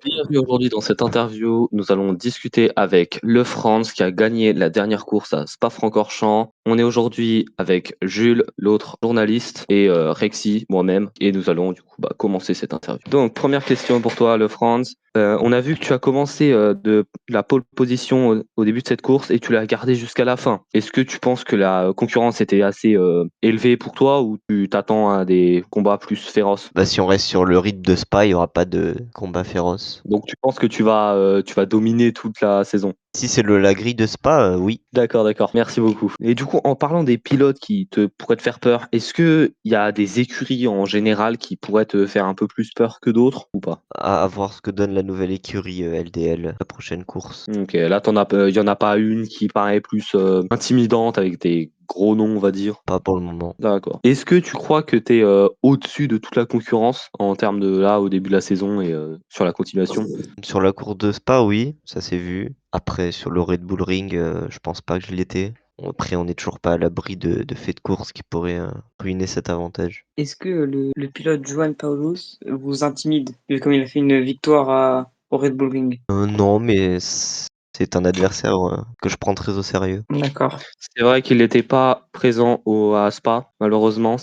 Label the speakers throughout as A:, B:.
A: Bienvenue aujourd'hui dans cette interview. Nous allons discuter avec Le Franz qui a gagné la dernière course à Spa-Francorchamps. On est aujourd'hui avec Jules, l'autre journaliste, et Rexy, moi-même, et nous allons du coup commencer cette interview. Donc, première question pour toi, Le Franz. On a vu que tu as commencé de la pole position au début de cette course et tu l'as gardé jusqu'à la fin. Est-ce que tu penses que la concurrence était assez élevée pour toi ou tu t'attends à des combats plus féroces?
B: Bah, si on reste sur le rythme de Spa, il y aura pas de combat féroce.
A: Donc tu penses que tu vas dominer toute la saison?
B: Si c'est la grille de Spa, oui.
A: D'accord, d'accord. Merci beaucoup. Et du coup, en parlant des pilotes qui te pourraient te faire peur, est-ce que il y a des écuries en général qui pourraient te faire un peu plus peur que d'autres ou pas?
B: À voir ce que donne la nouvelle écurie LDL, la prochaine course.
A: Ok, là, il y en a pas une qui paraît plus intimidante avec des gros noms, on va dire.
B: Pas pour le moment.
A: D'accord. Est-ce que tu crois que tu es au-dessus de toute la concurrence en termes de là au début de la saison et sur la continuation?
B: Sur la course de Spa, oui, ça s'est vu. Après, sur le Red Bull Ring, je pense pas que je l'étais. Bon, après, on n'est toujours pas à l'abri de faits de course qui pourraient ruiner cet avantage.
C: Est-ce que le pilote Juan Paulos vous intimide, vu comme il a fait une victoire au Red Bull Ring?
B: Non, mais c'est un adversaire que je prends très au sérieux.
C: D'accord.
A: C'est vrai qu'il n'était pas présent à Spa, malheureusement.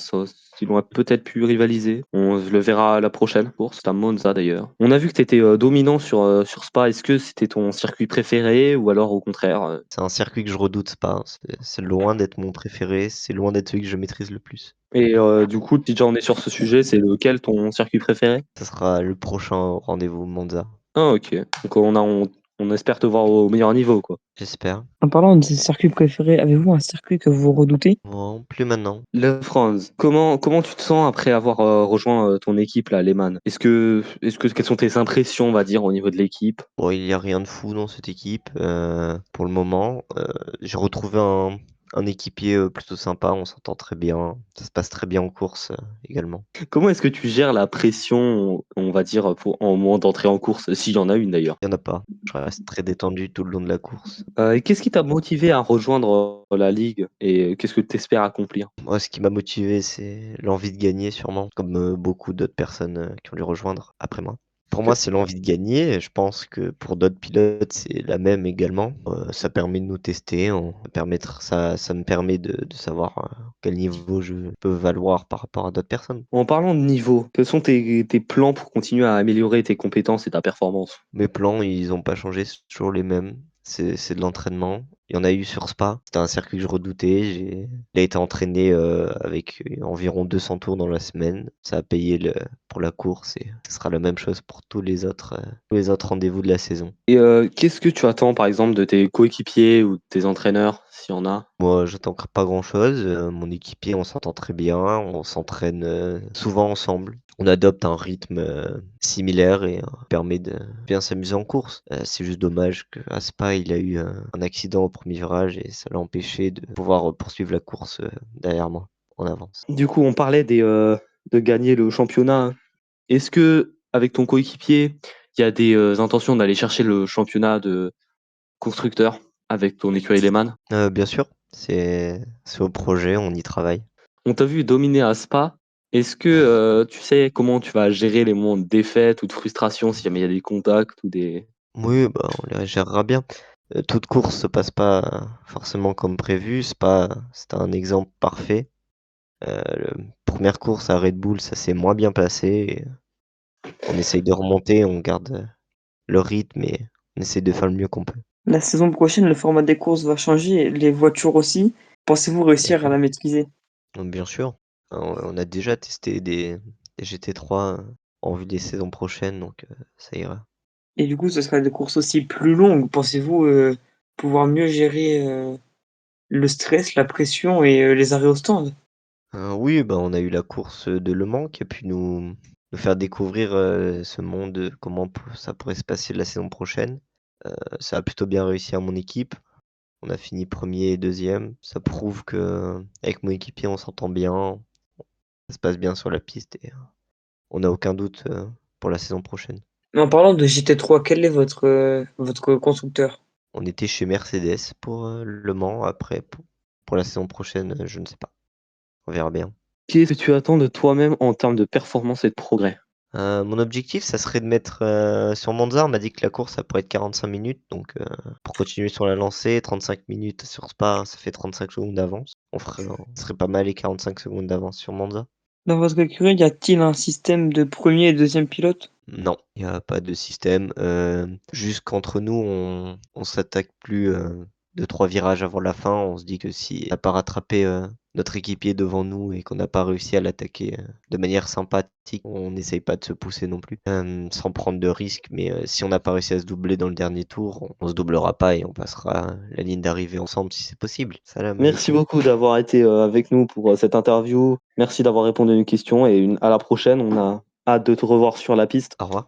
A: Ils auraient peut-être pu rivaliser. On le verra à la prochaine course, c'est à Monza d'ailleurs. On a vu que tu étais dominant sur Spa. Est-ce que c'était ton circuit préféré ou alors au contraire
B: C'est un circuit que je redoute Spa, hein. C'est loin d'être mon préféré, c'est loin d'être celui que je maîtrise le plus.
A: Et du coup, si déjà on est sur ce sujet, c'est lequel ton circuit préféré?
B: Ça sera le prochain rendez-vous Monza,
A: Ah ok. Donc on espère te voir au meilleur niveau, quoi.
B: j'espère.
C: En parlant de ses circuits préférés, avez-vous un circuit que vous redoutez?
B: Non, plus maintenant.
A: Le Franz, comment tu te sens après avoir rejoint ton équipe là, Lehman? Quelles sont tes impressions, on va dire, au niveau de l'équipe?
B: Bon, il y a rien de fou dans cette équipe, pour le moment. J'ai retrouvé un équipier, plutôt sympa, on s'entend très bien. Ça se passe très bien en course, également.
A: Comment est-ce que tu gères la pression, on va dire, au moment d'entrer en course, s'il y en a une d'ailleurs?
B: Il y en a pas. Je reste très détendu tout le long de la course.
A: Et qu'est-ce qui t'a motivé à rejoindre la ligue et qu'est-ce que tu espères accomplir?
B: Moi, ce qui m'a motivé, c'est l'envie de gagner sûrement, comme, beaucoup d'autres personnes, qui ont dû rejoindre après moi. Pour moi, c'est l'envie de gagner et je pense que pour d'autres pilotes, c'est la même également. Ça permet de nous tester, ça me permet de savoir, quel niveau je peux valoir par rapport à d'autres personnes.
A: En parlant de niveau, quels sont tes plans pour continuer à améliorer tes compétences et ta performance?
B: Mes plans, ils ont pas changé, c'est toujours les mêmes. C'est de l'entraînement. Il y en a eu sur Spa. C'était un circuit que je redoutais. Il a été entraîné avec environ 200 tours dans la semaine. Ça a payé pour la course et ce sera la même chose pour tous les autres rendez-vous de la saison.
A: Et qu'est-ce que tu attends, par exemple, de tes coéquipiers ou de tes entraîneurs, s'il y en a?
B: Moi, j'attends pas grand-chose. Mon équipier, on s'entend très bien. On s'entraîne souvent ensemble. On adopte un rythme similaire et permet de bien s'amuser en course. C'est juste dommage qu'à Spa, il a eu un accident au premier virage et ça l'a empêché de pouvoir poursuivre la course derrière moi, en avance.
A: Du coup, on parlait de gagner le championnat, hein. Est-ce que avec ton coéquipier, il y a des intentions d'aller chercher le championnat de constructeur avec ton écurie Lehman?
B: Bien sûr, c'est au projet, on y travaille.
A: On t'a vu dominer à Spa. Est-ce que tu sais comment tu vas gérer les moments de défaite ou de frustration si jamais il y a des contacts ou des...
B: Oui, bah, on les gérera bien. Toute course se passe pas forcément comme prévu. C'était un exemple parfait. Le 1re course à Red Bull, ça s'est moins bien passé et on essaye de remonter, on garde, le rythme et on essaye de faire le mieux qu'on peut.
C: La saison prochaine, le format des courses va changer, les voitures aussi. Pensez-vous réussir à la maîtriser?
B: Donc bien sûr, on a déjà testé des GT3 en vue des saisons prochaines, donc ça ira.
C: Et du coup, ce sera des courses aussi plus longues. Pensez-vous pouvoir mieux gérer le stress, la pression et les arrêts au stand?
B: Oui, bah, on a eu la course de Le Mans qui a pu nous faire découvrir, ce monde, comment ça pourrait se passer la saison prochaine. Ça a plutôt bien réussi à mon équipe. On a fini 1er et 2e. Ça prouve qu'avec mon équipier, on s'entend bien, ça se passe bien sur la piste et on n'a aucun doute, pour la saison prochaine.
C: Mais en parlant de GT3, quel est votre constructeur?
B: On était chez Mercedes pour, Le Mans. Après pour la saison prochaine, je ne sais pas. On verra bien.
A: Qu'est-ce que tu attends de toi-même en termes de performance et de progrès?
B: Mon objectif, ça serait de mettre sur Monza, on m'a dit que la course, ça pourrait être 45 minutes. Donc, pour continuer sur la lancée, 35 minutes sur Spa, ça fait 35 secondes d'avance. Ce serait pas mal les 45 secondes d'avance sur Monza.
C: Dans votre écurie, y a-t-il un système de premier et deuxième pilote?
B: Non, il n'y a pas de système. Juste qu'entre nous, on s'attaque plus de 3 virages avant la fin. On se dit que si on n'a pas rattrapé notre équipier devant nous et qu'on n'a pas réussi à l'attaquer de manière sympathique, on n'essaye pas de se pousser non plus, sans prendre de risques. Mais si on n'a pas réussi à se doubler dans le dernier tour, on se doublera pas et on passera la ligne d'arrivée ensemble si c'est possible. Salam
A: Merci
B: alaikum.
A: beaucoup d'avoir été avec nous pour cette interview. Merci d'avoir répondu à nos questions et à la prochaine. On a hâte de te revoir sur la piste.
B: Au revoir.